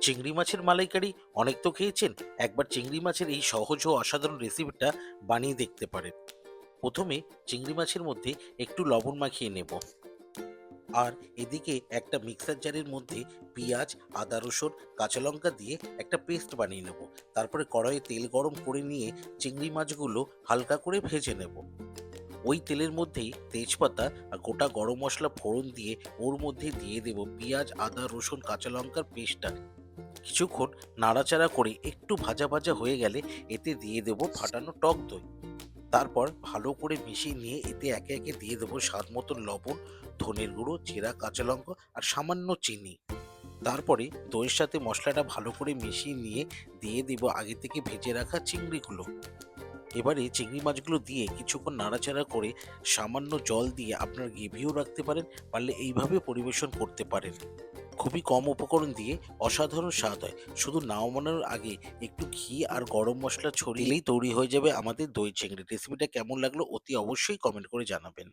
চিংড়ি মাছের মালাইকারি অনেক তো খেয়েছেন। একবার চিংড়ি মাছের এই সহজ ও অসাধারণ রেসিপিটা বানিয়ে দেখতে পারেন। প্রথমে চিংড়ি মাছের মধ্যে একটু লবণ মাখিয়ে নেব। আর এদিকে একটা মিক্সার জারের মধ্যে পেঁয়াজ, আদা, রসুন, কাঁচা লঙ্কা দিয়ে একটা পেস্ট বানিয়ে নেব। তারপরে কড়াইয়ে তেল গরম করে নিয়ে চিংড়ি মাছগুলো হালকা করে ভেজে নেব। ওই তেলের মধ্যেই তেজপাতা আর গোটা গরম মশলা ফোড়ন দিয়ে ওর মধ্যে দিয়ে দেব পেঁয়াজ, আদা, রসুন, কাঁচা লঙ্কার পেস্টটা। কিছুক্ষণ নাড়াচাড়া করে একটু ভাজা ভাজা হয়ে গেলে এতে দিয়ে দেব ফাটানো টক দই। তারপর ভালো করে মিশিয়ে নিয়ে এতে একে একে দিয়ে দেবো স্বাদ মতো লবণ, ধনের গুঁড়ো, জিরা, কাঁচা লঙ্কা আর সামান্য চিনি। তারপরে দইয়ের সাথে মশলাটা ভালো করে মিশিয়ে নিয়ে দিয়ে দেব আগে থেকে ভেজে রাখা চিংড়িগুলো। এবারে চিংড়ি মাছগুলো দিয়ে কিছুক্ষণ নাড়াচাড়া করে সামান্য জল দিয়ে আপনার গ্রেভিও রাখতে পারেন, পারলে এইভাবে পরিবেশন করতে পারেন। খুবই কম উপকরণ দিয়ে অসাধারণ স্বাদ হয়। শুধু নামানোর আগে একটু ঘি আর গরম মশলা ছড়িয়েই তৈরি হয়ে যাবে আমাদের দই চিংড়ি। রেসিপিটা কেমন লাগলো অতি অবশ্যই কমেন্ট করে জানাবেন।